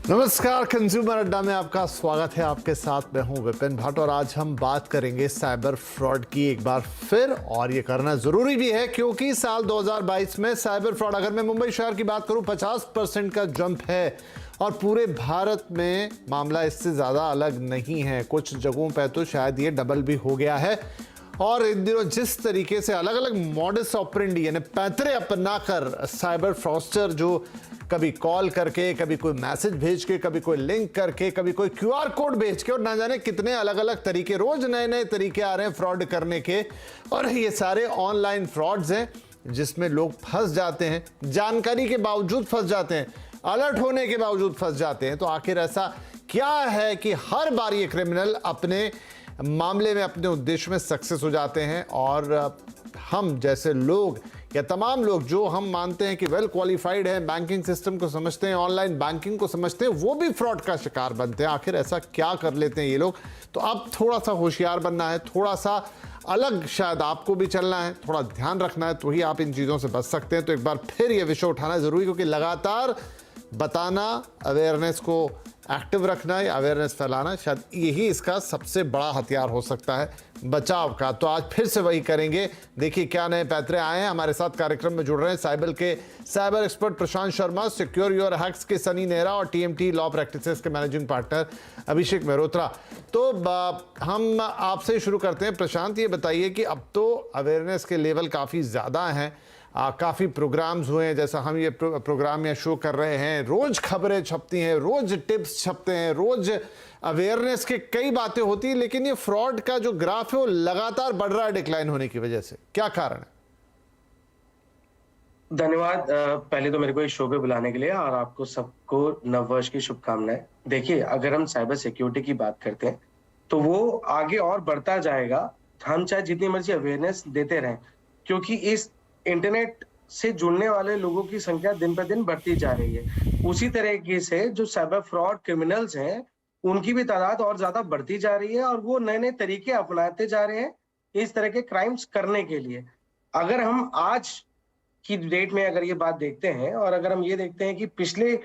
नमस्कार, कंज्यूमर अड्डा में आपका स्वागत है। आपके साथ मैं हूं विपिन भट्ट और आज हम बात करेंगे साइबर फ्रॉड की एक बार फिर। और ये करना जरूरी भी है क्योंकि साल 2022 में साइबर फ्रॉड, अगर मैं मुंबई शहर की बात करूं, 50% का जंप है और पूरे भारत में मामला इससे ज़्यादा अलग नहीं है। कुछ जगहों पर तो शायद ये डबल भी हो गया है। और इन दिनों जिस तरीके से अलग अलग मॉडस ऑपरेंडी यानी पैंतरे अपनाकर साइबर फ्रॉडस्टर जो कभी कॉल करके, कभी कोई मैसेज भेज के, कभी कोई लिंक करके, कभी कोई क्यूआर कोड भेज के, और ना जाने कितने अलग अलग तरीके, रोज नए नए तरीके आ रहे हैं फ्रॉड करने के। और ये सारे ऑनलाइन फ्रॉड्स हैं जिसमें लोग फंस जाते हैं, जानकारी के बावजूद फंस जाते हैं, अलर्ट होने के बावजूद फंस जाते हैं। तो आखिर ऐसा क्या है कि हर बार ये क्रिमिनल अपने मामले में, अपने उद्देश्य में सक्सेस हो जाते हैं और हम जैसे लोग या तमाम लोग जो हम मानते हैं कि वेल क्वालिफाइड हैं, बैंकिंग सिस्टम को समझते हैं, ऑनलाइन बैंकिंग को समझते हैं, वो भी फ्रॉड का शिकार बनते हैं। आखिर ऐसा क्या कर लेते हैं ये लोग? तो अब थोड़ा सा होशियार बनना है, थोड़ा सा अलग शायद आपको भी चलना है, थोड़ा ध्यान रखना है, तो ही आप इन चीज़ों से बच सकते हैं। तो एक बार फिर ये विषय उठाना जरूरी, क्योंकि लगातार बताना, अवेयरनेस को एक्टिव रखना या अवेयरनेस फैलाना, शायद यही इसका सबसे बड़ा हथियार हो सकता है बचाव का। तो आज फिर से वही करेंगे। देखिए क्या नए पैतरे आए हैं। हमारे साथ कार्यक्रम में जुड़ रहे हैं साइबर के cyber expert Prashant Sharma, secure your hacks के सनी नेहरा और टीएमटी लॉ प्रैक्टिसेस के मैनेजिंग पार्टनर अभिषेक मेहरोत्रा। तो हम आपसे शुरू करते हैं। प्रशांत, ये बताइए कि अब तो अवेयरनेस के लेवल काफ़ी ज़्यादा हैं, काफ़ी प्रोग्राम्स हुए हैं, जैसा हम ये प्रोग्राम या शो कर रहे हैं, रोज खबरें छपती हैं, रोज टिप्स छपते हैं, रोज अवेयरनेस के कई बातें होती हैं, लेकिन ये फ्रॉड का जो ग्राफ है वो लगातार बढ़ रहा है डिक्लाइन होने की वजह से। क्या कारण है? धन्यवाद। पहले तो मेरे को इस शो पे बुलाने के लिए, और आपको सबको नववर्ष की शुभकामनाएं। देखिए, अगर हम साइबर सिक्योरिटी की बात करते हैं तो वो आगे और बढ़ता जाएगा, हम चाहे जितनी मर्जी अवेयरनेस देते रहें, क्योंकि इस इंटरनेट से जुड़ने वाले लोगों की संख्या दिन पर दिन बढ़ती जा रही है। उसी तरीके से जो साइबर फ्रॉड क्रिमिनल्स हैं, उनकी भी तादाद और ज्यादा बढ़ती जा रही है और वो नए नए तरीके अपनाते जा रहे हैं इस तरह के क्राइम्स करने के लिए। अगर हम आज की डेट में अगर ये बात देखते हैं और अगर हम ये देखते हैं कि पिछले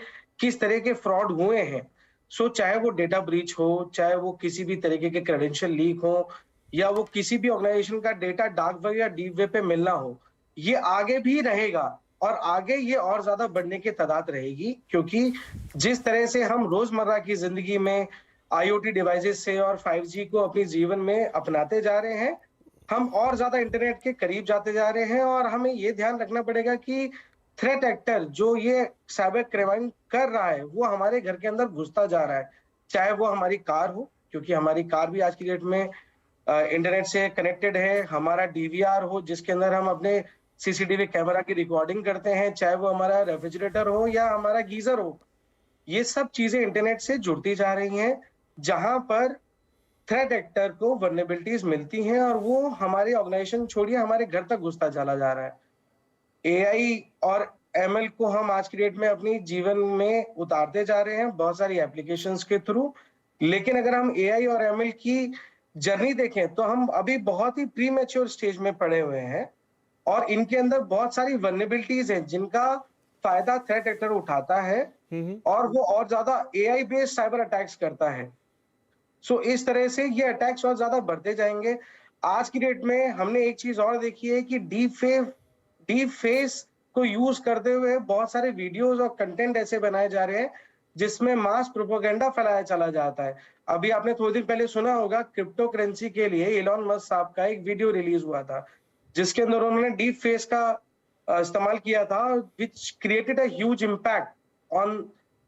किस तरह के फ्रॉड हुए हैं, सो चाहे वो डेटा ब्रीच हो, चाहे वो किसी भी तरीके के क्रेडेंशियल लीक हो, या वो किसी भी ऑर्गेनाइजेशन का डेटा डार्क वेब या डीप वेब पे मिलना हो, ये आगे भी रहेगा और आगे ये और ज्यादा बढ़ने की तादाद रहेगी। क्योंकि जिस तरह से हम रोजमर्रा की जिंदगी में आईओटी डिवाइसेस से और 5G को अपने जीवन में अपनाते जा रहे हैं, हम और ज्यादा इंटरनेट के करीब जाते जा रहे हैं। और हमें ये ध्यान रखना पड़ेगा कि थ्रेट एक्टर जो ये साइबर क्राइम कर रहा है वो हमारे घर के अंदर घुसता जा रहा है। चाहे वो हमारी कार हो, क्योंकि हमारी कार भी आज की डेट में इंटरनेट से कनेक्टेड है, हमारा डीवीआर हो जिसके अंदर हम अपने सीसीटीवी कैमरा की रिकॉर्डिंग करते हैं, चाहे वो हमारा रेफ्रिजरेटर हो या हमारा गीजर हो, ये सब चीजें इंटरनेट से जुड़ती जा रही हैं, जहां पर थ्रेट एक्टर को वल्नरेबिलिटीज मिलती हैं और वो हमारे ऑर्गेनाइजेशन छोड़िए हमारे घर तक घुसता चला जा रहा है। एआई और एमएल को हम आज की डेट में अपनी जीवन में उतारते जा रहे हैं बहुत सारी एप्लीकेशंस के थ्रू। लेकिन अगर हम एआई और एमएल की जर्नी देखें तो हम अभी बहुत ही प्री मैच्योर स्टेज में पड़े हुए हैं और इनके अंदर बहुत सारी वल्नरेबिलिटीज हैं जिनका फायदा थ्रेट एक्टर उठाता है और वो और ज्यादा एआई बेस्ड साइबर अटैक्स करता है। सो इस तरह से ये अटैक्स और ज्यादा बढ़ते जाएंगे। आज की डेट में हमने एक चीज और देखी है कि डीप फेस को यूज करते हुए बहुत सारे वीडियोस और कंटेंट ऐसे बनाए जा रहे हैं जिसमें मास प्रोपेगेंडा फैलाया चला जाता है। अभी आपने थोड़े दिन पहले सुना होगा, क्रिप्टो करेंसी के लिए इलॉन मस्क साहब का एक वीडियो रिलीज हुआ था जिसके अंदर उन्होंने डीप फेस का इस्तेमाल किया था, which created a huge impact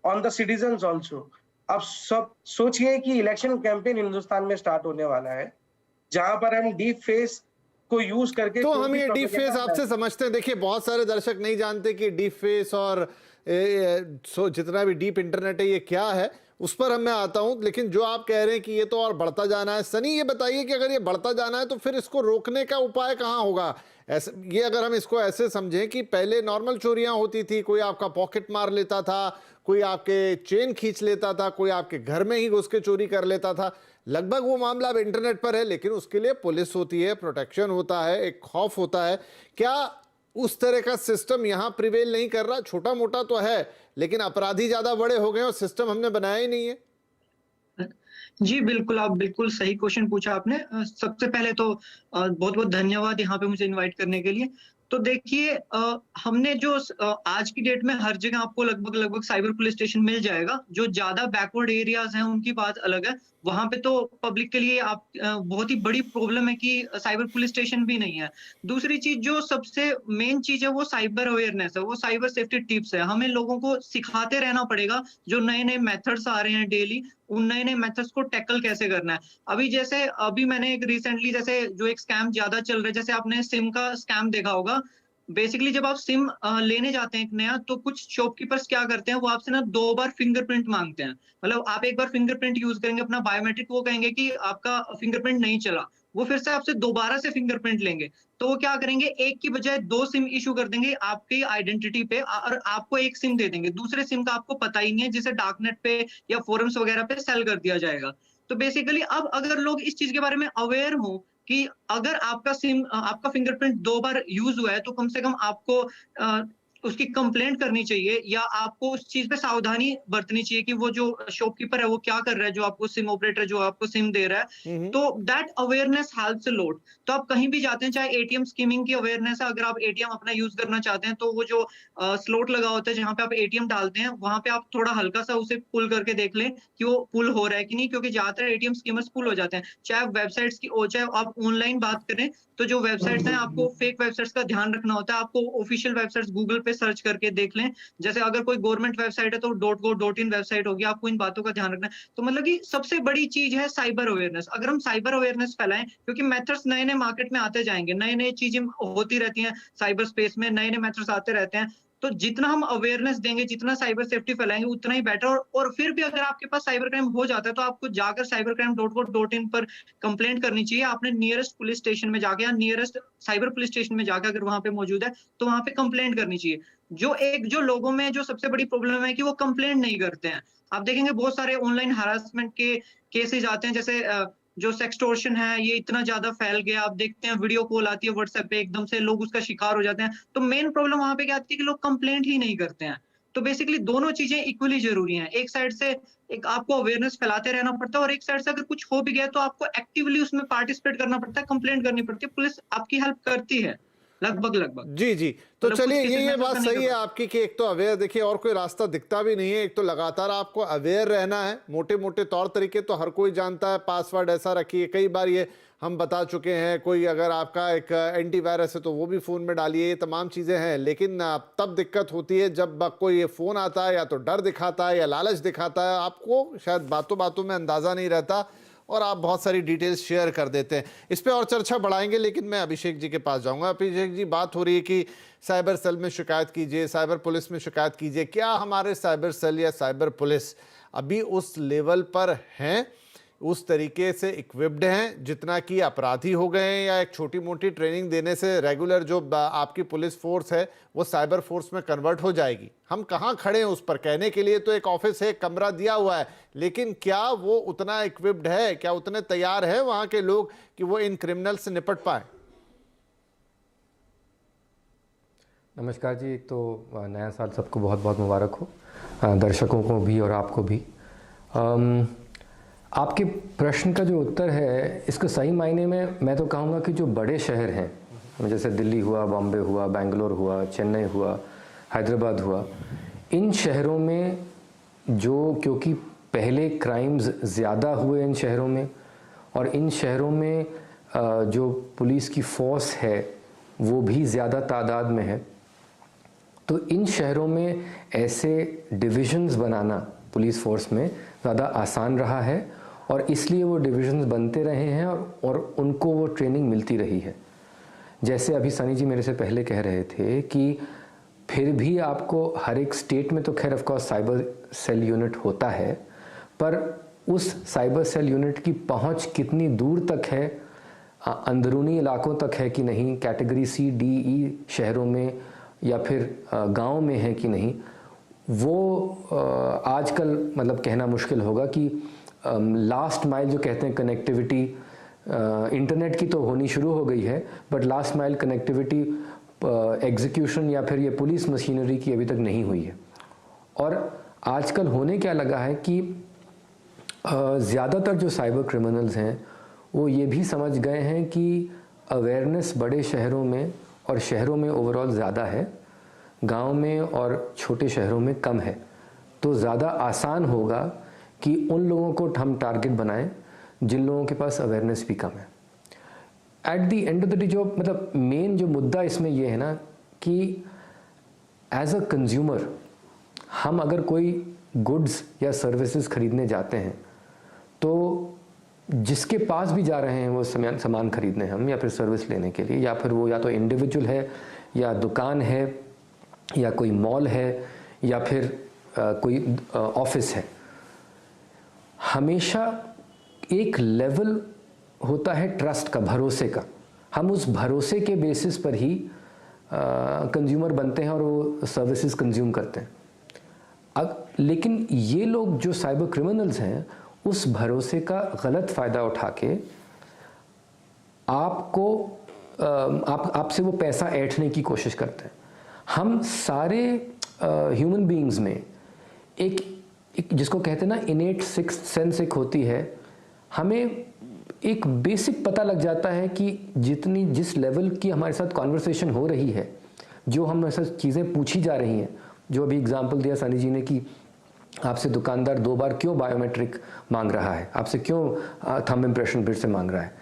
on the citizens also. अब सब सोचिए कि इलेक्शन कैंपेन हिंदुस्तान में स्टार्ट होने वाला है जहां पर हम डीप फेस को यूज करके, तो हम ये डीप फेस आपसे समझते हैं। देखिए, बहुत सारे दर्शक नहीं जानते कि डीप फेस और जितना भी डीप इंटरनेट है ये क्या है, उस पर मैं आता हूं। लेकिन जो आप कह रहे हैं कि ये तो और बढ़ता जाना है, सनी ये बताइए कि अगर ये बढ़ता जाना है तो फिर इसको रोकने का उपाय कहाँ होगा? ऐसे ये अगर हम इसको ऐसे समझें कि पहले नॉर्मल चोरियां होती थी, कोई आपका पॉकेट मार लेता था, कोई आपके चेन खींच लेता था, कोई आपके घर में ही घुस के चोरी कर लेता था, लगभग वो मामला अब इंटरनेट पर है, लेकिन उसके लिए पुलिस होती है, प्रोटेक्शन होता है, एक खौफ होता है। क्या उस तरह का सिस्टम यहाँ प्रिवेल नहीं कर रहा। छोटा मोटा तो है, लेकिन अपराधी ज्यादा बड़े हो गए और सिस्टम हमने बनाया ही नहीं है। जी, बिल्कुल, आप बिल्कुल सही क्वेश्चन पूछा आपने। सबसे पहले तो बहुत-बहुत धन्यवाद यहाँ पे मुझे इनवाइट करने के लिए। तो देखिए हमने जो आज की डेट में हर जगह आपको लगभग-लगभग साइबर पुलिस स्टेशन मिल जाएगा। जो ज़्यादा बैकवर्ड एरियाज़ हैं, उनकी बात अलग है। वहाँ पे तो पब्लिक के लिए आप बहुत ही बड़ी प्रॉब्लम है कि साइबर पुलिस स्टेशन भी नहीं है। दूसरी चीज़ जो सबसे मेन चीज़ है, वो साइबर अवेयरनेस है, वो साइबर सेफ्टी टिप्स है। हमें लोगों को सिखाते रहना पड़ेगा, जो नए-नए मेथड्स आ रहे हैं डेली, उन नए-नए मेथड्स को टैकल कैसे करना है। अभी मैंने एक रिसेंटली जैसे जो एक स्कैम ज़्यादा चल रहा है, जैसे आपने सिम का स्कैम देखा होगा। बेसिकली जब आप सिम लेने जाते हैं एक नया, तो कुछ शॉपकीपर्स क्या करते हैं, वो आपसे ना 2 बार फिंगरप्रिंट माँगते हैं। मतलब आप एक बार फिंगरप्रिंट यूज़ करेंगे अपना बायोमेट्रिक, वो कहेंगे कि आपका फिंगरप्रिंट नहीं चला। वो फिर से आपसे दोबारा से फिंगरप्रिंट लेंगे। तो वो क्या करेंगे, एक की बजाय 2 सिम इश्यू कर देंगे आपकी आइडेंटिटी पे और आपको 1 सिम दे देंगे। दूसरे सिम का आपको पता ही नहीं है, जिसे डार्कनेट पे या फोरम्स वगैरह पे सेल कर दिया जाएगा। तो बेसिकली अब अगर लोग इस चीज़ के बारे में अवेयर हों कि अगर आपका फिंगरप्रिंट 2 बार यूज़ हुआ है, तो कम से कम आपको उसकी कंप्लेंट करनी चाहिए या आपको उस चीज़ पे सावधानी बरतनी चाहिए कि वो जो शॉपकीपर है, वो क्या कर रहा है, जो आपको सिम ऑपरेटर जो आपको सिम दे रहा है। तो that awareness helps a lot. तो आप कहीं भी जाते हैं, चाहे एटीएम स्कीमिंग की अवेयरनेस है, अगर आप एटीएम अपना यूज़ करना चाहते हैं, तो वो जो स्लॉट लगा होता है, जहाँ पे आप एटीएम डालते हैं, वहाँ पे आप थोड़ा हल्का-सा उसे पुल करके देख लें कि वो पुल हो रहा है कि नहीं, क्योंकि ज़्यादातर एटीएम स्कीमर्स पुल हो जाते हैं। चाहे वेबसाइट्स की हो, चाहे आप ऑनलाइन बात करें, तो जो वेबसाइट्स हैं, आपको फेक वेबसाइट्स का ध्यान रखना होता है। आपको ऑफिशियल वेबसाइट्स गूगल पे सर्च करके देख लें। जैसे अगर कोई गवर्नमेंट वेबसाइट है, तो .go.in वेबसाइट होगी, आपको इन बातों का ध्यान रखना है। तो मतलब कि सबसे बड़ी चीज़ है साइबर अवेयरनेस। अगर हम साइबर अवेयरनेस फैलाएँ, क्योंकि मेथड्स नए-नए मार्केट में आते जाएँगे, नए-नए चीज़ें होती रहती हैं साइबर स्पेस में, नए-नए मेथड्स आते रहते हैं। तो जितना हम अवेयरनेस देंगे, जितना साइबर सेफ्टी फैलाएँगे, उतना ही बेटर। और फिर भी अगर आपके पास साइबर क्राइम हो जाता है, तो आपको जाकर cybercrime.go.in पर कंप्लेंट करनी चाहिए। आपने नियरेस्ट पुलिस स्टेशन में जाके या नियरेस्ट साइबर पुलिस स्टेशन में जाके, अगर वहाँ पे मौजूद है, तो वहाँ पे कंप्लेंट करनी चाहिए। जो लोगों में जो सबसे बड़ी प्रॉब्लम है कि वो कंप्लेंट नहीं करते हैं। आप देखेंगे बहुत सारे ऑनलाइन हैरेसमेंट के केसेस आते हैं, जैसे जो सेक्सटॉर्शन है, ये इतना ज़्यादा फैल गया। आप देखते हैं वीडियो कॉल आती है व्हाट्सएप पे, एकदम से लोग उसका शिकार हो जाते हैं। तो मेन प्रॉब्लम वहाँ पे क्या आती है कि लोग कंप्लेंट ही नहीं करते हैं। तो बेसिकली दोनों चीज़ें इक्वली ज़रूरी हैं। एक साइड से एक आपको अवेयरनेस फैलाते रहना पड़ता है, और एक साइड से अगर कुछ हो भी गया, तो आपको एक्टिवली उसमें पार्टिसिपेट करना पड़ता है, कंप्लेंट करनी पड़ती है। पुलिस आपकी हेल्प करती है, लगभग-लगभग। जी जी, तो मतलब कुछ चलिए केसेस में ये ऐसा बात नहीं सही कर है पाते। आपकी कि एक तो अवेयर, देखिए और कोई रास्ता दिखता भी नहीं है। एक तो लगातार आपको अवेयर रहना है। मोटे मोटे तौर तरीके तो हर कोई जानता है, पासवर्ड ऐसा रखिए, कई बार ये हम बता चुके हैं। कोई अगर आपका एक एंटीवायरस है तो वो भी फ़ोन में डालिए, ये तमाम चीज़ें हैं। लेकिन तब दिक्कत होती है जब कोई ये फ़ोन आता है, या तो डर दिखाता है या लालच दिखाता है, आपको शायद बातों बातों में अंदाज़ा नहीं रहता और आप बहुत सारी डिटेल्स शेयर कर देते हैं। इस पे और चर्चा बढ़ाएंगे, लेकिन मैं अभिषेक जी के पास जाऊंगा। अभिषेक जी, बात हो रही है कि साइबर सेल में शिकायत कीजिए, साइबर पुलिस में शिकायत कीजिए। क्या हमारे साइबर सेल या साइबर पुलिस अभी उस लेवल पर हैं, उस तरीके से इक्विप्ड हैं जितना कि अपराधी हो गए हैं, या एक छोटी मोटी ट्रेनिंग देने से रेगुलर जो आपकी पुलिस फोर्स है वो साइबर फोर्स में कन्वर्ट हो जाएगी? हम कहाँ खड़े हैं उस पर? कहने के लिए तो एक ऑफिस है, एक कमरा दिया हुआ है, लेकिन क्या वो उतना इक्विप्ड है, क्या उतने तैयार है वहाँ के लोग कि वो इन क्रिमिनल से निपट पाए? नमस्कार जी, एक तो नया साल सबको बहुत बहुत मुबारक हो, दर्शकों को भी और आपको भी। आपके प्रश्न का जो उत्तर है, इसको सही मायने में मैं तो कहूँगा कि जो बड़े शहर हैं, जैसे दिल्ली हुआ, बॉम्बे हुआ, बेंगलोर हुआ, चेन्नई हुआ, हैदराबाद हुआ, इन शहरों में जो, क्योंकि पहले क्राइम्स ज़्यादा हुए इन शहरों में, और इन शहरों में जो पुलिस की फोर्स है वो भी ज़्यादा तादाद में है, तो इन शहरों में ऐसे डिविजन्स बनाना पुलिस फोर्स में ज़्यादा आसान रहा है, और इसलिए वो डिविजन्स बनते रहे हैं और उनको वो ट्रेनिंग मिलती रही है। जैसे अभी सनी जी मेरे से पहले कह रहे थे कि फिर भी आपको हर एक स्टेट में तो खैर of course cyber cell unit होता है, पर उस साइबर सेल यूनिट की पहुंच कितनी दूर तक है, अंदरूनी इलाकों तक है कि नहीं, कैटेगरी सी डी ई शहरों में या फिर गांव में है कि नहीं, वो आजकल मतलब कहना मुश्किल होगा कि लास्ट माइल जो कहते हैं कनेक्टिविटी, इंटरनेट की तो होनी शुरू हो गई है, but last mile connectivity execution या फिर ये पुलिस मशीनरी की अभी तक नहीं हुई है। और आजकल होने क्या लगा है कि ज़्यादातर जो साइबर क्रिमिनल्स हैं वो ये भी समझ गए हैं कि अवेयरनेस बड़े शहरों में और शहरों में ओवरऑल ज़्यादा है, गांव में और छोटे शहरों में कम है। तो ज़्यादा आसान होगा कि उन लोगों को हम टारगेट बनाएं जिन लोगों के पास अवेयरनेस भी कम है। At the end of the day जो मतलब मेन जो मुद्दा इसमें ये है ना कि एज अ कंज्यूमर हम अगर कोई गुड्स या सर्विसेज खरीदने जाते हैं तो जिसके पास भी जा रहे हैं वो सामान खरीदने हम या फिर सर्विस लेने के लिए, या फिर वो या तो इंडिविजुअल है या दुकान है या कोई मॉल है या फिर कोई ऑफिस है, हमेशा एक लेवल होता है ट्रस्ट का, भरोसे का। हम उस भरोसे के बेसिस पर ही कंज्यूमर बनते हैं और वो सर्विसेज कंज्यूम करते हैं। अब लेकिन ये लोग जो साइबर क्रिमिनल्स हैं उस भरोसे का गलत फ़ायदा उठा के आपको आपसे वो पैसा ऐंठने की कोशिश करते हैं। हम सारे ह्यूमन बीइंग्स में एक जिसको कहते हैं ना इनेट सिक्स्थ सेंस एक होती है, हमें एक बेसिक पता लग जाता है कि जिस लेवल की हमारे साथ कॉन्वर्सेशन हो रही है, जो हमारे साथ चीज़ें पूछी जा रही हैं, जो अभी एग्जांपल दिया सनी जी ने कि आपसे दुकानदार 2 बार क्यों बायोमेट्रिक मांग रहा है, आपसे क्यों थंब इम्प्रेशन फिर से मांग रहा है,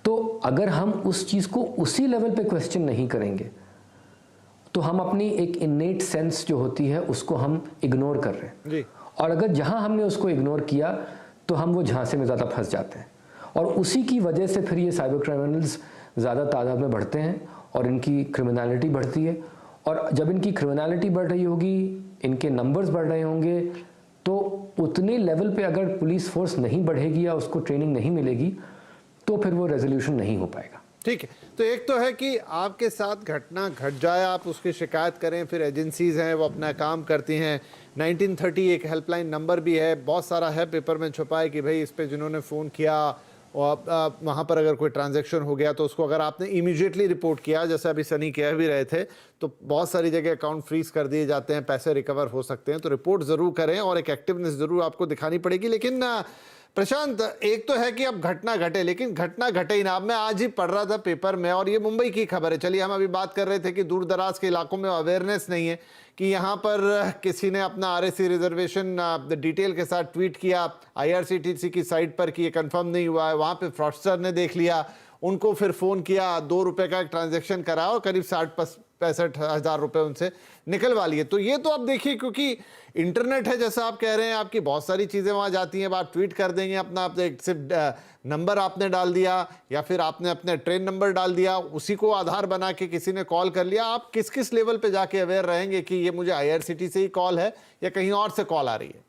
तो अगर हम उस चीज़ को उसी लेवल पे क्वेश्चन नहीं करेंगे तो हम अपनी एक इनेट सेंस जो होती है उसको हम इग्नोर कर रहे हैं जी। और अगर जहां हमने उसको इग्नोर किया तो हम वो झांसे में ज़्यादा फंस जाते हैं और उसी की वजह से फिर ये साइबर क्रिमिनल्स ज़्यादा तादाद में बढ़ते हैं और इनकी क्रिमिनलिटी बढ़ती है। और जब इनकी क्रिमिनलिटी बढ़ रही होगी, इनके नंबर्स बढ़ रहे होंगे, तो उतने लेवल पे अगर पुलिस फोर्स नहीं बढ़ेगी या उसको ट्रेनिंग नहीं मिलेगी तो फिर वो रेजोल्यूशन नहीं हो पाएगा। ठीक है, तो एक तो है कि आपके साथ घटना घट जाए, आप उसकी शिकायत करें, फिर एजेंसीज हैं वो अपना काम करती हैं। 1930 एक हेल्पलाइन नंबर भी है, बहुत सारा है पेपर में छुपा है कि भाई इस पे जिन्होंने फ़ोन किया और वहाँ पर अगर कोई ट्रांजैक्शन हो गया तो उसको अगर आपने इमीडिएटली रिपोर्ट किया, जैसे अभी सनी कह भी रहे थे, तो बहुत सारी जगह अकाउंट फ्रीज कर दिए जाते हैं, पैसे रिकवर हो सकते हैं। तो रिपोर्ट ज़रूर करें और एक एक्टिवनेस ज़रूर आपको दिखानी पड़ेगी। लेकिन प्रशांत, एक तो है कि अब घटना घटे, लेकिन घटना घटे ही ना। अब मैं आज ही पढ़ रहा था पेपर में और ये मुंबई की खबर है। चलिए, हम अभी बात कर रहे थे कि दूर दराज के इलाकों में अवेयरनेस नहीं है कि यहाँ पर किसी ने अपना आरएसी रिजर्वेशन डिटेल के साथ ट्वीट किया आईआरसीटीसी की साइट पर कि ये कंफर्म नहीं हुआ है। वहाँ पे फ्रॉडस्टर ने देख लिया, उनको फिर फ़ोन किया, 2 रुपये का एक ट्रांजेक्शन करा और करीब 60-65 हज़ार रुपये उनसे निकलवा लिए। तो ये तो आप देखिए, क्योंकि इंटरनेट है, जैसा आप कह रहे हैं, आपकी बहुत सारी चीज़ें वहाँ जाती हैं। आप ट्वीट कर देंगे अपना, आप सिर्फ नंबर आपने डाल दिया या फिर आपने अपने ट्रेन नंबर डाल दिया, उसी को आधार बना के किसी ने कॉल कर लिया। आप किस किस लेवल पे जाके अवेयर रहेंगे कि ये मुझे आईआरसीटी से ही कॉल है या कहीं और से कॉल आ रही है?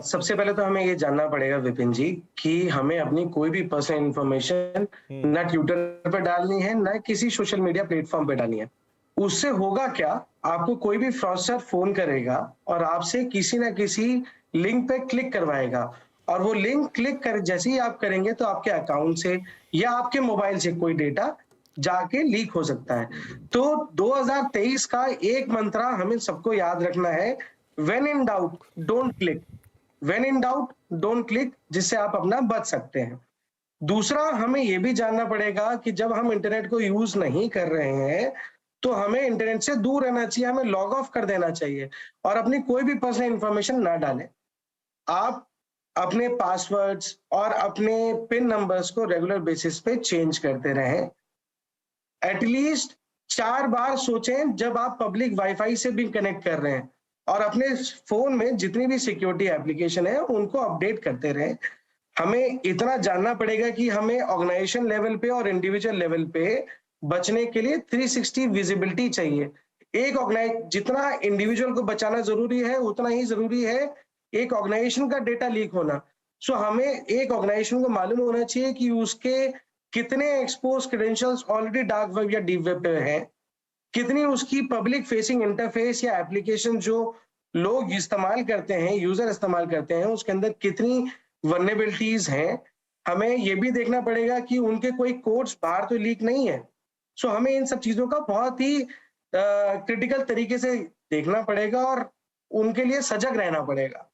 सबसे पहले तो हमें ये जानना पड़ेगा विपिन जी कि हमें अपनी कोई भी पर्सनल इंफॉर्मेशन ना ट्विटर पे डालनी है, ना किसी सोशल मीडिया प्लेटफॉर्म पे डालनी है। उससे होगा क्या, आपको कोई भी फ्रॉडस्टर फोन करेगा और आपसे किसी ना किसी लिंक पे क्लिक करवाएगा और वो लिंक क्लिक कर जैसे ही आप करेंगे तो आपके अकाउंट से या आपके मोबाइल से कोई डेटा जाके लीक हो सकता है। तो 2023 का एक मंत्र हमें सबको याद रखना है, when in doubt don't click, when in doubt don't click, जिससे आप अपना बच सकते हैं। दूसरा, हमें यह भी जानना पड़ेगा कि जब हम इंटरनेट को यूज नहीं कर रहे हैं तो हमें इंटरनेट से दूर रहना चाहिए, हमें लॉग ऑफ कर देना चाहिए और अपनी कोई भी पर्सनल इंफॉर्मेशन ना डालें। आप अपने पासवर्ड्स और अपने पिन नंबर्स को रेगुलर बेसिस पे चेंज करते रहें। एटलीस्ट 4 बार सोचें जब आप पब्लिक वाईफाई से भी कनेक्ट कर रहे हैं और अपने फोन में जितनी भी सिक्योरिटी एप्लीकेशन है उनको अपडेट करते रहें। हमें इतना जानना पड़ेगा कि हमें ऑर्गेनाइजेशन लेवल पे और इंडिविजुअल लेवल पे बचने के लिए 360 विजिबिलिटी चाहिए। जितना इंडिविजुअल को बचाना जरूरी है उतना ही जरूरी है एक ऑर्गेनाइजेशन का डेटा लीक होना। सो हमें एक ऑर्गेनाइजेशन को मालूम होना चाहिए कि उसके कितने expose credentials already dark web या डीप वेब पे हैं, कितनी उसकी पब्लिक फेसिंग इंटरफेस या एप्लीकेशन जो लोग इस्तेमाल करते हैं, यूजर इस्तेमाल करते हैं, उसके अंदर कितनी वल्नरेबिलिटीज हैं, हमें ये भी देखना पड़ेगा कि उनके कोई कोड्स बाहर तो लीक नहीं है। सो हमें इन सब चीजों का बहुत ही क्रिटिकल तरीके से देखना पड़ेगा और उनके लिए सजग रहना पड़ेगा।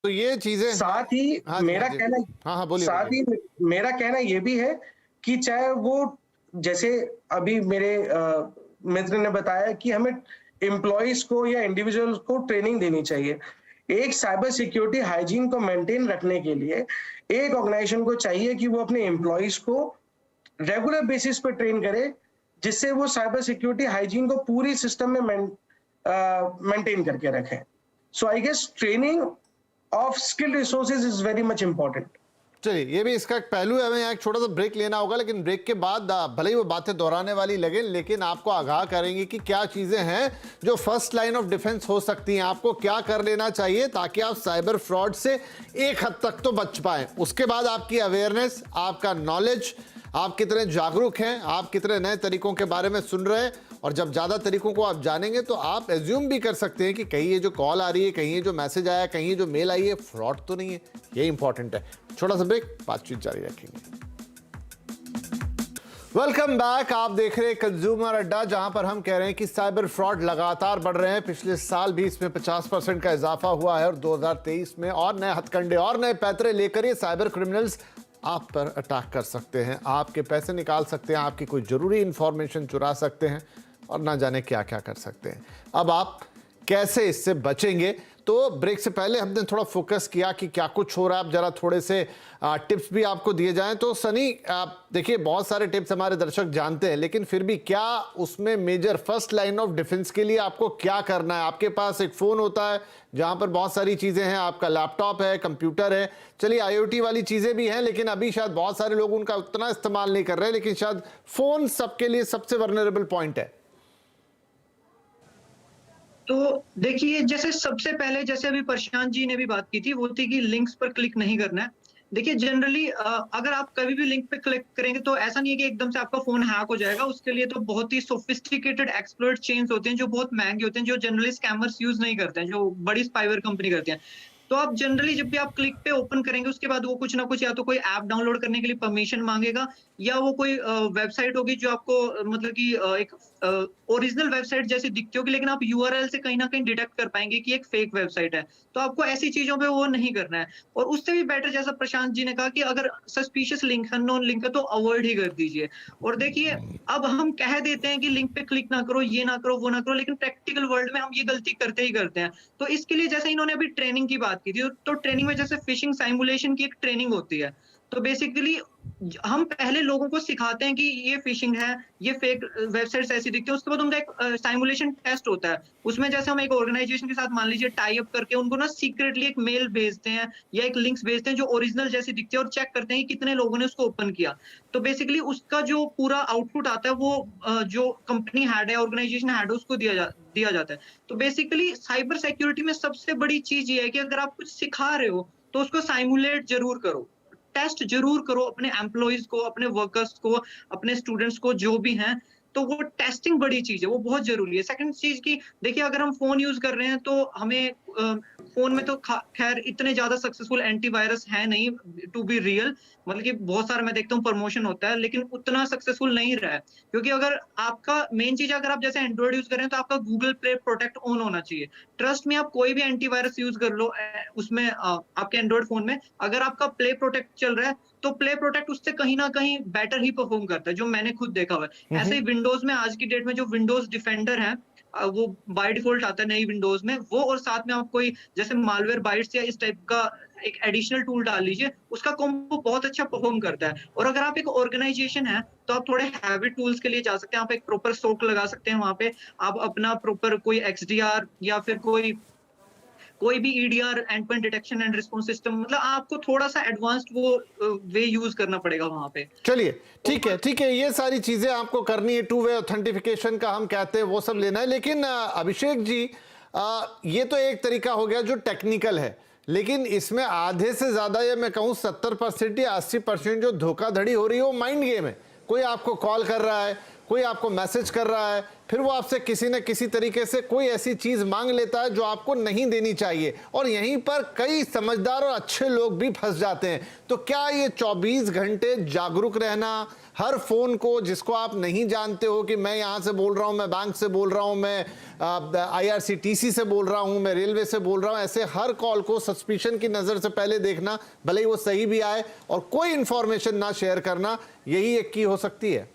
तो ये चीजें साथ ही हाँ जी, मेरा हाँ जी। कहना हाँ बोलिए साथ बोलिए। ही मेरा कहना ये भी है कि चाहे वो जैसे अभी मेरे मित्र ने बताया कि हमें एम्प्लॉइज को या इंडिविजुअल्स को ट्रेनिंग देनी चाहिए। एक साइबर सिक्योरिटी हाइजीन को मेंटेन रखने के लिए एक ऑर्गेनाइजेशन को चाहिए कि वो अपने एम्प्लॉइज को रेगुलर बेसिस पे ट्रेन करे, जिससे वो साइबर सिक्योरिटी हाइजीन को पूरी सिस्टम में मेंटेन करके रखें। So I guess training of skilled resources is very much important. चलिए, ये भी इसका एक पहलू है। हमें यहाँ एक छोटा सा ब्रेक लेना होगा, लेकिन ब्रेक के बाद भले ही वो बातें दोहराने वाली लगे, लेकिन आपको आगाह करेंगे कि क्या चीजें हैं जो फर्स्ट लाइन ऑफ डिफेंस हो सकती हैं। आपको क्या कर लेना चाहिए ताकि आप साइबर फ्रॉड से एक हद तक तो बच पाएं। उसके बाद आपकी अवेयरनेस, आपका नॉलेज, आप कितने जागरूक हैं, आप कितने नए तरीकों के बारे में सुन रहे हैं, और जब ज़्यादा तरीकों को आप जानेंगे तो आप एज्यूम भी कर सकते हैं कि कहीं ये जो कॉल आ रही है, कहीं ये जो मैसेज आया, कहीं ये जो मेल आई है, फ्रॉड तो नहीं है। ये इंपॉर्टेंट है। छोटा सा ब्रेक, बातचीत जारी रखेंगे। Welcome back. आप देख रहे हैं कंज्यूमर अड्डा, जहां पर हम कह रहे हैं कि साइबर फ्रॉड लगातार बढ़ रहे हैं। पिछले साल भी इसमें 50% का इजाफा हुआ है, और 2023 में और नए हथकंडे और नए पैतरे लेकर ये साइबर क्रिमिनल्स आप पर अटैक कर सकते हैं, आपके पैसे निकाल सकते हैं, आपकी कोई ज़रूरी इंफॉर्मेशन चुरा सकते हैं, और ना जाने क्या क्या कर सकते हैं। अब आप कैसे इससे बचेंगे? तो ब्रेक से पहले हमने थोड़ा फोकस किया कि क्या कुछ हो रहा है। अब जरा थोड़े से टिप्स भी आपको दिए जाएं। तो सनी, आप देखिए, बहुत सारे टिप्स हमारे दर्शक जानते हैं, लेकिन फिर भी क्या उसमें major first line of defence के लिए आपको क्या करना है? आपके पास एक फ़ोन होता है जहां पर बहुत सारी चीज़ें हैं, आपका लैपटॉप है, कंप्यूटर है, चलिए IoT वाली चीज़ें भी हैं, लेकिन अभी शायद बहुत सारे लोग उनका उतना इस्तेमाल नहीं कर रहे, लेकिन शायद फ़ोन सबके लिए सबसे वर्नरेबल पॉइंट है। तो देखिए, जैसे सबसे पहले जैसे अभी प्रशांत जी ने भी बात की थी, वो थी कि लिंक्स पर क्लिक नहीं करना है। देखिए जनरली अगर आप कभी भी लिंक पे क्लिक करेंगे तो ऐसा नहीं है कि एकदम से आपका फोन हैक हो जाएगा। उसके लिए तो बहुत ही सोफिस्टिकेटेड एक्सप्लॉइट चेन्स होते हैं जो बहुत महंगे होते हैं, जो जनरली स्कैमर्स यूज नहीं करते हैं, जो बड़ी स्पाईवेयर कंपनी करती हैं। तो आप जनरली जब भी आप क्लिक पे ओपन करेंगे, उसके बाद वो कुछ ना कुछ या तो कोई ऐप डाउनलोड करने के लिए परमिशन मांगेगा, या वो कोई वेबसाइट होगी जो आपको मतलब कि एक ओरिजिनल वेबसाइट जैसी दिखती होगी, लेकिन आप यूआरएल से कहीं ना कहीं डिटेक्ट कर पाएंगे कि एक फेक वेबसाइट है। तो आपको ऐसी चीजों पे वो नहीं करना है। और उससे भी बेटर, जैसा प्रशांत जी ने कहा, कि अगर सस्पिशियस लिंक है, अननोन लिंक है, तो अवॉइड ही कर दीजिए। और देखिए, अब हम कह देते हैं कि लिंक पे क्लिक ना करो, ये ना करो, वो ना करो, लेकिन प्रैक्टिकल वर्ल्ड में हम ये गलती करते ही करते हैं। तो इसके लिए जैसे इन्होंने अभी ट्रेनिंग की बात की थी, तो ट्रेनिंग में जैसे फिशिंग साइमुलेशन की एक ट्रेनिंग होती है। तो बेसिकली हम पहले लोगों को सिखाते हैं कि ये फिशिंग है, ये फेक वेबसाइट्स ऐसी दिखती है। उसके बाद उनका एक साइमुलेशन टेस्ट होता है। उसमें जैसे हम एक ऑर्गेनाइजेशन के साथ मान लीजिए टाई अप करके उनको ना सीक्रेटली एक मेल भेजते हैं या एक लिंक्स भेजते हैं जो ओरिजिनल जैसी दिखती है, और चेक करते हैं कि कितने लोगों ने उसको ओपन किया। तो बेसिकली उसका जो पूरा आउटपुट आता है वो जो कंपनी हेड है, ऑर्गेनाइजेशन हेड है, उसको दिया जाता है। तो बेसिकली साइबर सिक्योरिटी में सबसे बड़ी चीज ये है कि अगर आप कुछ सिखा रहे हो तो उसको साइमुलेट जरूर करो, टेस्ट जरूर करो अपने एम्प्लॉइज को, अपने वर्कर्स को, अपने स्टूडेंट्स को, जो भी हैं। तो वो टेस्टिंग बड़ी चीज है, वो बहुत जरूरी है। सेकंड चीज की, देखिए अगर हम फोन यूज कर रहे हैं तो हमें फोन में तो खैर इतने ज्यादा सक्सेसफुल एंटीवायरस है नहीं, टू बी रियल। मतलब कि बहुत सारा मैं देखता हूँ प्रमोशन होता है, लेकिन उतना सक्सेसफुल नहीं रहा है। क्योंकि अगर आपका मेन चीज, अगर आप जैसे एंड्रॉइड यूज कर रहे हैं तो आपका गूगल प्ले प्रोटेक्ट ऑन होना चाहिए। ट्रस्ट में, आप कोई भी एंटीवायरस यूज कर लो उसमें आपके एंड्रॉइड फोन में, अगर आपका प्ले प्रोटेक्ट चल रहा है तो प्ले प्रोटेक्ट उससे कहीं ना कहीं बेटर ही परफॉर्म करता है, जो मैंने खुद देखा हुआ है। ऐसे ही विंडोज में आज की डेट में जो विंडोज डिफेंडर है, वो बाय डिफॉल्ट आता है नई विंडोज में, वो और साथ में आप कोई जैसे मालवेयर बाइट्स या इस टाइप का एक एडिशनल टूल डाल लीजिए, उसका कॉम्बो बहुत अच्छा परफॉर्म करता है। और अगर आप एक ऑर्गेनाइजेशन है तो आप थोड़े हैवी टूल्स के लिए जा सकते हैं। आप एक प्रॉपर सोक लगा सकते हैं वहां पे, आप अपना प्रॉपर कोई XDR या फिर कोई भी EDR, and point detection and response system, मतलब आपको थोड़ा सा एडवांस्ड वो वे यूज करना पड़ेगा वहां पे। चलिए, ठीक है, ये सारी चीजें आपको करनी है। 2 वे ऑथेंटिफिकेशन का हम कहते हैं, वो सब लेना है। लेकिन अभिषेक जी, ये तो एक तरीका हो गया जो टेक्निकल है, लेकिन इसमें आधे से ज्यादा, या मैं कहूँ 70% या 80% जो धोखाधड़ी हो रही है वो माइंड गेम है। कोई आपको कॉल कर रहा है, कोई आपको मैसेज कर रहा है, फिर वो आपसे किसी न किसी तरीके से कोई ऐसी चीज मांग लेता है जो आपको नहीं देनी चाहिए, और यहीं पर कई समझदार और अच्छे लोग भी फंस जाते हैं। तो क्या ये 24 घंटे जागरूक रहना, हर फोन को जिसको आप नहीं जानते हो कि मैं यहां से बोल रहा हूं, मैं बैंक से बोल रहा हूं, मैं IRCTC से बोल रहा हूं, मैं रेलवे से बोल रहा हूं, ऐसे हर कॉल को सस्पिशन की नजर से पहले देखना, भले ही वो सही भी आए, और कोई इंफॉर्मेशन ना शेयर करना, यही एक की हो सकती है।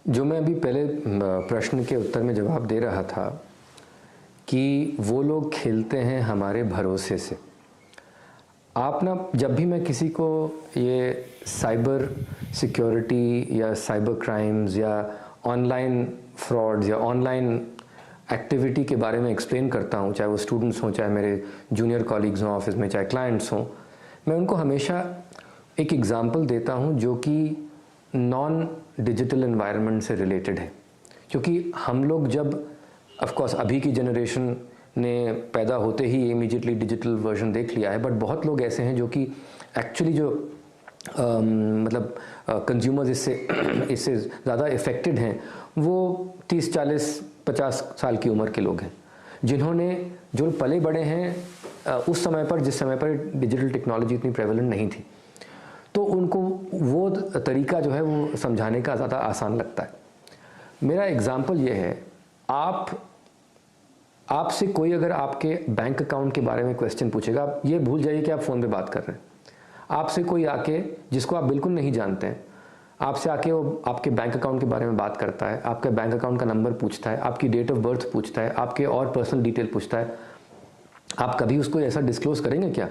जो मैं अभी पहले प्रश्न के उत्तर में जवाब दे रहा था कि वो लोग खेलते हैं हमारे भरोसे से। आप ना, जब भी मैं किसी को ये साइबर सिक्योरिटी या साइबर क्राइम्स या ऑनलाइन फ्रॉड्स या ऑनलाइन एक्टिविटी के बारे में एक्सप्लेन करता हूँ, चाहे वो स्टूडेंट्स हों, चाहे मेरे जूनियर कॉलीग्स हों ऑफिस में, चाहे क्लाइंट्स हों, मैं उनको हमेशा एक एग्जांपल देता हूँ जो कि नॉन डिजिटल एनवायरनमेंट से रिलेटेड है। क्योंकि हम लोग जब, ऑफ कोर्स अभी की जनरेशन ने पैदा होते ही इमीडिएटली डिजिटल वर्जन देख लिया है, बट बहुत लोग ऐसे हैं जो कि एक्चुअली जो मतलब कंज्यूमर्स इससे ज़्यादा इफ़ेक्टेड हैं, वो 30, 40, 50 साल की उम्र के लोग हैं, जिन्होंने, जो पले बड़े हैं उस समय पर जिस समय पर डिजिटल टेक्नोलॉजी इतनी प्रेवलेंट नहीं थी, तो उनको वो तरीका जो है वो समझाने का ज़्यादा आसान लगता है। मेरा एग्जांपल ये है, आपसे कोई अगर आपके बैंक अकाउंट के बारे में क्वेश्चन पूछेगा, आप ये भूल जाइए कि आप फ़ोन पे बात कर रहे हैं। आपसे कोई आके, जिसको आप बिल्कुल नहीं जानते हैं, आपसे आके वो आपके बैंक अकाउंट के बारे में बात करता है, आपके बैंक अकाउंट का नंबर पूछता है, आपकी डेट ऑफ बर्थ पूछता है, आपके और पर्सनल डिटेल पूछता है, आप कभी उसको ऐसा डिस्क्लोज़ करेंगे क्या?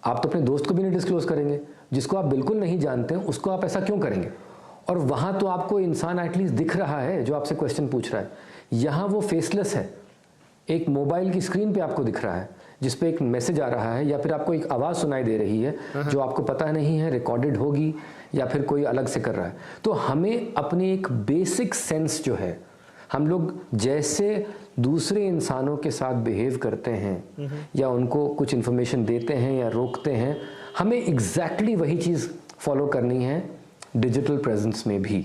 आप तो अपने दोस्त को भी नहीं डिस्क्लोज़ करेंगे। जिसको आप बिल्कुल नहीं जानते हैं उसको आप ऐसा क्यों करेंगे? और वहाँ तो आपको इंसान एटलीस्ट दिख रहा है जो आपसे क्वेश्चन पूछ रहा है। यहाँ वो फेसलेस है, एक मोबाइल की स्क्रीन पे आपको दिख रहा है जिस पे एक मैसेज आ रहा है, या फिर आपको एक आवाज़ सुनाई दे रही है जो आपको पता नहीं है रिकॉर्डेड होगी या फिर कोई अलग से कर रहा है। तो हमें अपनी एक बेसिक सेंस जो है, हम लोग जैसे दूसरे इंसानों के साथ बिहेव करते हैं या उनको कुछ इन्फॉर्मेशन देते हैं या रोकते हैं, हमें एग्जैक्टली वही चीज़ फॉलो करनी है डिजिटल प्रेजेंस में भी।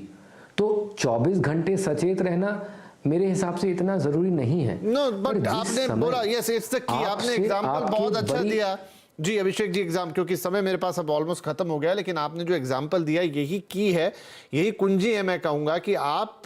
तो 24 घंटे सचेत रहना मेरे हिसाब से इतना ज़रूरी नहीं है। नो, बट आपने बोला, यस, इट्स द की, आपने एग्जांपल बहुत अच्छा दिया जी अभिषेक जी। क्योंकि समय मेरे पास अब ऑलमोस्ट खत्म हो गया, लेकिन आपने जो एग्जांपल दिया यही की है, यही कुंजी है। मैं कहूँगा कि आप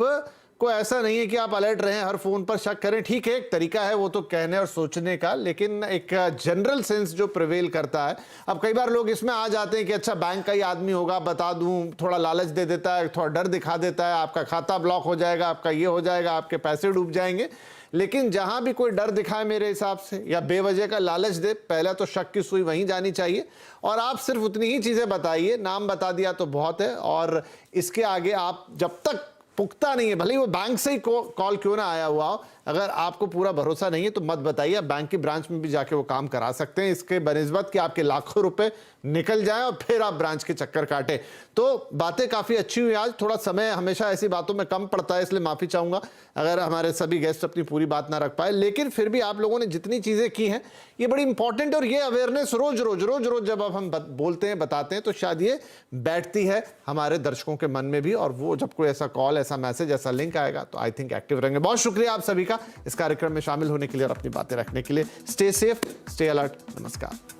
को ऐसा नहीं है कि आप अलर्ट रहें, हर फोन पर शक करें। ठीक है, एक तरीका है वो तो कहने और सोचने का, लेकिन एक जनरल सेंस जो प्रिवेल करता है। अब कई बार लोग इसमें आ जाते हैं कि अच्छा बैंक का ही आदमी होगा, बता दूं, थोड़ा लालच दे देता है, थोड़ा डर दिखा देता है, आपका खाता ब्लॉक हो जाएगा, आपका ये हो जाएगा, आपके पैसे डूब जाएंगे। लेकिन जहां भी कोई डर दिखाए मेरे हिसाब से, या बेवजह का लालच दे, पहले तो शक की सुई वहीं जानी चाहिए। और आप सिर्फ उतनी ही चीजें बताइए, नाम बता दिया तो बहुत है, और इसके आगे आप जब तक पुख्ता नहीं है, भले ही वो बैंक से ही कॉल क्यों ना आया हुआ हो, अगर आपको पूरा भरोसा नहीं है तो मत बताइए। बैंक की ब्रांच में भी जाके वो काम करा सकते हैं, इसके बनिस्बत कि आपके लाखों रुपए निकल जाएं और फिर आप ब्रांच के चक्कर काटें। तो बातें काफी अच्छी हुई आज, थोड़ा समय हमेशा ऐसी बातों में कम पड़ता है, इसलिए माफी चाहूंगा अगर हमारे सभी गेस्ट अपनी पूरी बात ना रख पाए। लेकिन फिर भी आप लोगों ने जितनी चीजें की हैं ये बड़ी इंपॉर्टेंट, और ये अवेयरनेस रोज रोज जब अब हम बोलते हैं, बताते हैं, तो शायद ये बैठती है हमारे दर्शकों के मन में भी, और वो जब कोई ऐसा कॉल, ऐसा मैसेज, ऐसा लिंक आएगा तो आई थिंक एक्टिव रहेंगे। बहुत शुक्रिया आप सभी का इस कार्यक्रम में शामिल होने के लिए और अपनी बातें रखने के लिए। स्टे सेफ, स्टे अलर्ट, नमस्कार।